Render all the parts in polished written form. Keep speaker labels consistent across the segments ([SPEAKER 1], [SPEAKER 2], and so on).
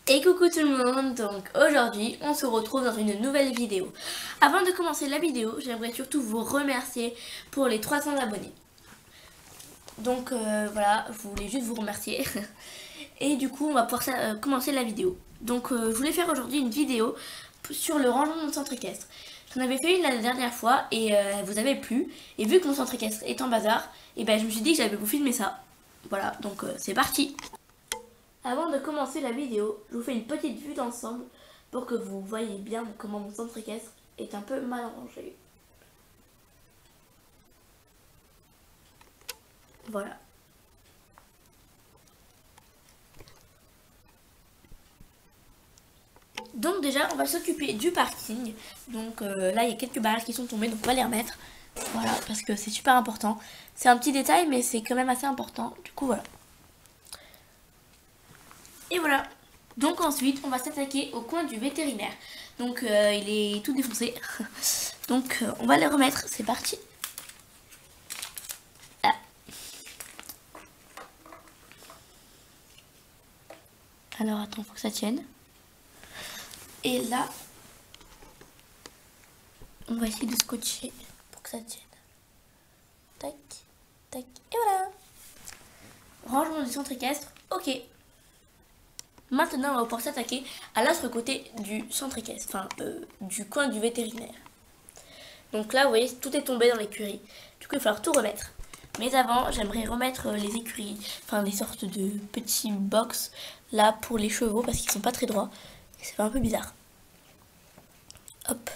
[SPEAKER 1] Et coucou tout le monde, donc aujourd'hui on se retrouve dans une nouvelle vidéo. Avant de commencer la vidéo, j'aimerais surtout vous remercier pour les 300 abonnés. Donc voilà, je voulais juste vous remercier. Et du coup on va pouvoir commencer la vidéo. Donc je voulais faire aujourd'hui une vidéo sur le rangement de mon centre équestre. J'en avais fait une la dernière fois et vous avez plu. Et vu que mon centre équestre est en bazar, et ben je me suis dit que j'allais vous filmer ça. Voilà, donc c'est parti. Avant de commencer la vidéo, je vous fais une petite vue d'ensemble pour que vous voyez bien comment mon centre équestre est un peu mal rangé. Voilà. Donc déjà, on va s'occuper du parking. Donc là, il y a quelques barrières qui sont tombées, donc on va les remettre. Voilà, parce que c'est super important. C'est un petit détail, mais c'est quand même assez important. Du coup, voilà. Et voilà. Donc ensuite, on va s'attaquer au coin du vétérinaire. Donc il est tout défoncé. Donc on va les remettre. C'est parti. Ah. Alors attends, faut que ça tienne. Et là, on va essayer de scotcher pour que ça tienne. Tac, tac, et voilà. Rangement du centre équestre, ok. Maintenant, on va pouvoir s'attaquer à l'autre côté du centre équestre, enfin du coin du vétérinaire. Donc là, vous voyez, tout est tombé dans l'écurie. Du coup, il va falloir tout remettre. Mais avant, j'aimerais remettre les écuries, enfin des sortes de petits box là pour les chevaux parce qu'ils sont pas très droits. Et ça fait un peu bizarre. Hop.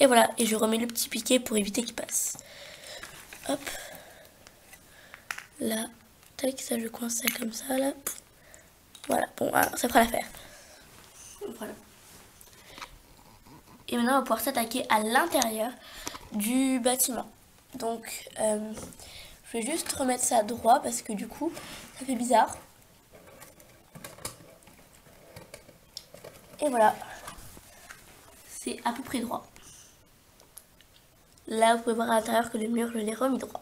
[SPEAKER 1] Et voilà, et je remets le petit piquet pour éviter qu'il passe. Hop. Là. Tac, ça je coince ça comme ça là. Voilà, bon, ça fera l'affaire. Voilà. Et maintenant on va pouvoir s'attaquer à l'intérieur du bâtiment. Donc je vais juste remettre ça droit parce que du coup ça fait bizarre. Et voilà. C'est à peu près droit. Là vous pouvez voir à l'intérieur que le mur je l'ai remis droit.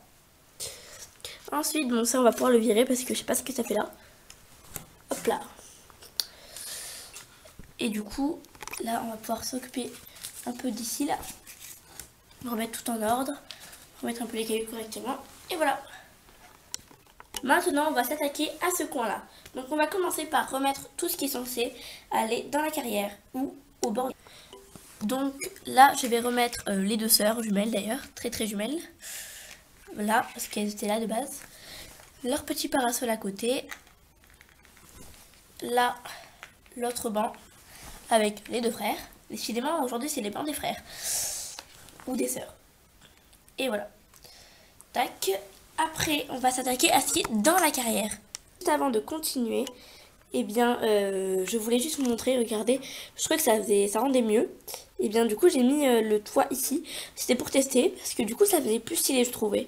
[SPEAKER 1] Ensuite, bon ça on va pouvoir le virer parce que je sais pas ce que ça fait là. Hop là. Et du coup, là on va pouvoir s'occuper un peu d'ici là. Remettre tout en ordre. Remettre un peu les cailloux correctement. Et voilà. Maintenant on va s'attaquer à ce coin là. Donc on va commencer par remettre tout ce qui est censé aller dans la carrière ou au bord. Donc là je vais remettre les deux sœurs jumelles d'ailleurs, très jumelles. Là, parce qu'elles étaient là de base. Leur petit parasol à côté. Là, l'autre banc avec les deux frères. Décidément, aujourd'hui, c'est les bancs des frères. Ou des sœurs. Et voilà. Tac. Après, on va s'attaquer à ce qui est dans la carrière. Juste avant de continuer, eh bien, je voulais juste vous montrer, regardez. Je trouvais que ça rendait mieux. Et bien, du coup, j'ai mis le toit ici. C'était pour tester, parce que du coup, ça faisait plus stylé, je trouvais.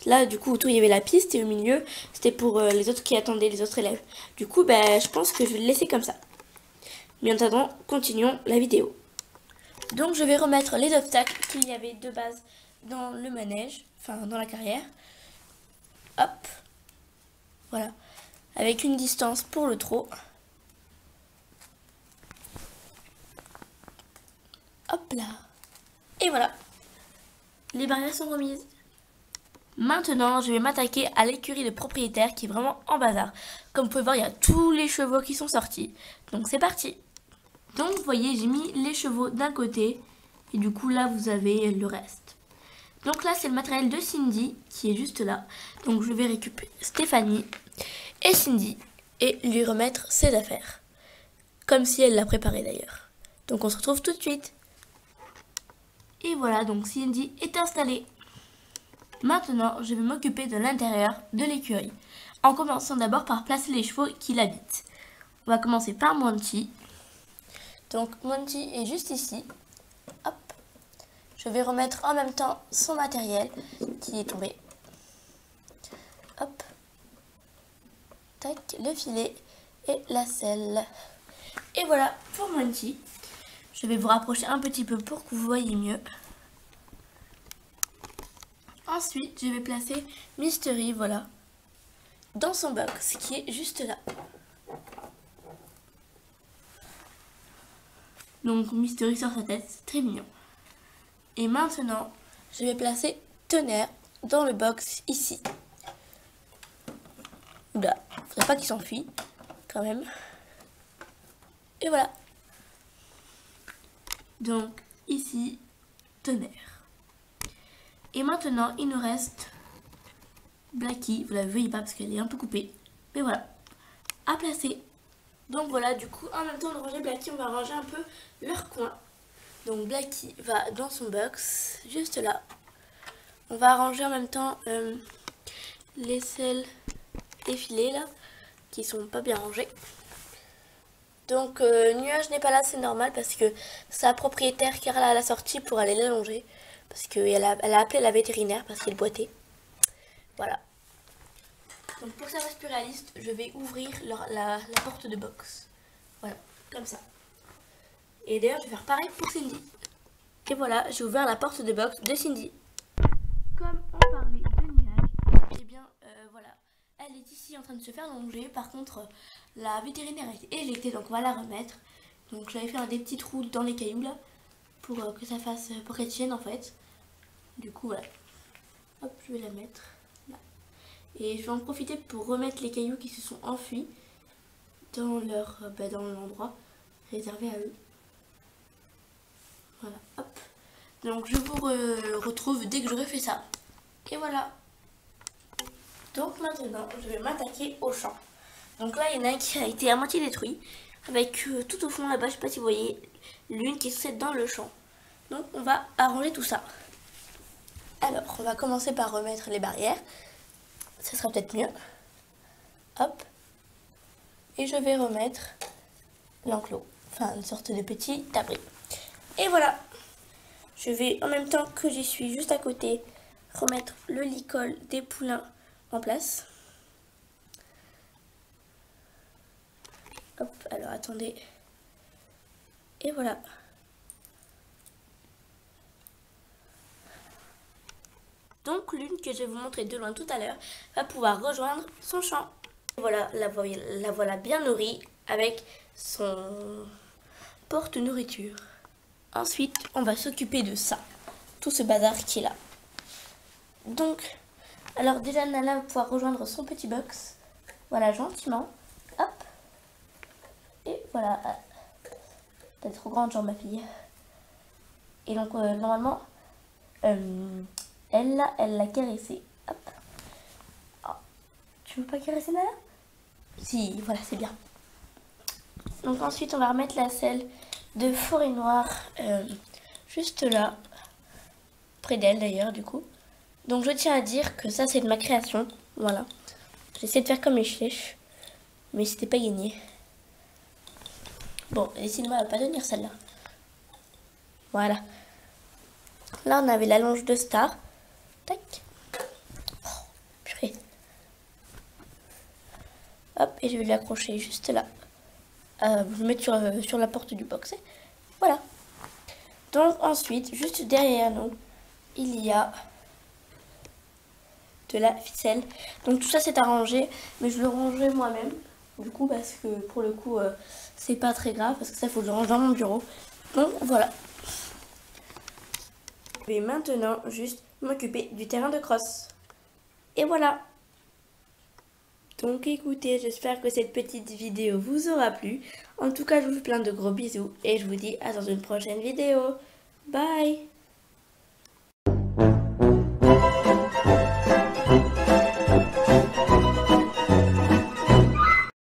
[SPEAKER 1] Là, du coup, autour, il y avait la piste, et au milieu, c'était pour les autres qui attendaient, les autres élèves. Du coup, je pense que je vais le laisser comme ça. Mais en attendant, continuons la vidéo. Donc, je vais remettre les obstacles qu'il y avait de base dans le manège, enfin, dans la carrière. Hop. Voilà. Avec une distance pour le trot. Hop là. Et voilà. Les barrières sont remises. Maintenant, je vais m'attaquer à l'écurie de propriétaire qui est vraiment en bazar. Comme vous pouvez voir, il y a tous les chevaux qui sont sortis. Donc c'est parti. Donc vous voyez, j'ai mis les chevaux d'un côté. Et du coup là, vous avez le reste. Donc là, c'est le matériel de Cindy qui est juste là. Donc je vais récupérer Stéphanie et Cindy et lui remettre ses affaires. Comme si elle l'a préparé d'ailleurs. Donc on se retrouve tout de suite. Et voilà, donc Cindy est installée. Maintenant, je vais m'occuper de l'intérieur de l'écurie. En commençant d'abord par placer les chevaux qui l'habitent. On va commencer par Monty. Donc Monty est juste ici. Hop. Je vais remettre en même temps son matériel qui est tombé. Hop. Tac, le filet et la selle. Et voilà pour Monty. Je vais vous rapprocher un petit peu pour que vous voyez mieux. Ensuite, je vais placer Mystery, voilà, dans son box qui est juste là. Donc Mystery sur sa tête, c'est très mignon. Et maintenant, je vais placer Tonnerre dans le box ici. Oula, faudrait pas qu'il s'enfuit quand même. Et voilà. Donc ici, Tonnerre. Et maintenant, il nous reste Blacky. Vous la voyez pas parce qu'elle est un peu coupée. Mais voilà, à placer. Donc voilà, du coup, en même temps de ranger Blacky, on va ranger un peu leur coin. Donc Blacky va dans son box, juste là. On va ranger en même temps les selles défilées là, qui sont pas bien rangées. Donc Nuage n'est pas là, c'est normal parce que sa propriétaire Carla l'a sortie pour aller l'allonger. Parce qu'elle a appelé la vétérinaire parce qu'il boitait. Voilà. Donc pour que ça reste plus réaliste, je vais ouvrir la porte de box. Voilà, comme ça. Et d'ailleurs, je vais faire pareil pour Cindy. Et voilà, j'ai ouvert la porte de box de Cindy. Comme on parlait de Nuage, et bien voilà, elle est ici en train de se faire longer. Par contre, la vétérinaire est éjectée, donc on va la remettre. Donc j'avais fait des petits trous dans les cailloux là, pour que ça fasse, pour qu'elle tienne en fait. Du coup voilà, hop, je vais la mettre là. Et je vais en profiter pour remettre les cailloux qui se sont enfuis dans leur, dans l'endroit réservé à eux. Voilà, hop. Donc je vous retrouve dès que j'aurai fait ça. Et voilà. Donc maintenant, je vais m'attaquer au champ. Donc là, il y en a un qui a été à moitié détruit. Avec tout au fond là-bas, je sais pas si vous voyez, l'une qui est censée être dans le champ. Donc on va arranger tout ça. Alors, on va commencer par remettre les barrières. Ça sera peut-être mieux. Hop. Et je vais remettre l'enclos. Enfin, une sorte de petit abri. Et voilà. Je vais, en même temps que j'y suis juste à côté, remettre le lit-colle des poulains en place. Hop, alors attendez. Et voilà. Donc l'une que je vais vous montrer de loin tout à l'heure va pouvoir rejoindre son champ. Voilà, la voilà bien nourrie avec son porte-nourriture. Ensuite, on va s'occuper de ça, tout ce bazar qui est là. Donc, alors déjà Nala va pouvoir rejoindre son petit box. Voilà, gentiment. Hop. Et voilà. T'es trop grande, genre ma fille. Et donc, normalement, elle l'a caressé. Hop. Oh. Tu veux pas caresser Nala? Si, voilà, c'est bien. Donc ensuite, on va remettre la selle de forêt noire juste là, près d'elle d'ailleurs, du coup. Donc je tiens à dire que ça, c'est de ma création. Voilà. J'essaie de faire comme les chèches, mais c'était pas gagné. Bon, décidément, elle va pas tenir celle-là. Voilà. Là, on avait la longe de Star. Tac. Oh, purée. Hop, et je vais l'accrocher juste là. Je vais mettre sur la porte du box. Voilà. Donc ensuite, juste derrière nous, il y a de la ficelle. Donc tout ça c'est arrangé, mais je le rangerai moi-même. Du coup, parce que pour le coup, c'est pas très grave, parce que ça, il faut que je range dans mon bureau. Donc voilà. Je vais maintenant juste m'occuper du terrain de crosse. Et voilà. Donc écoutez, j'espère que cette petite vidéo vous aura plu. En tout cas, je vous fais plein de gros bisous et je vous dis à dans une prochaine vidéo. Bye!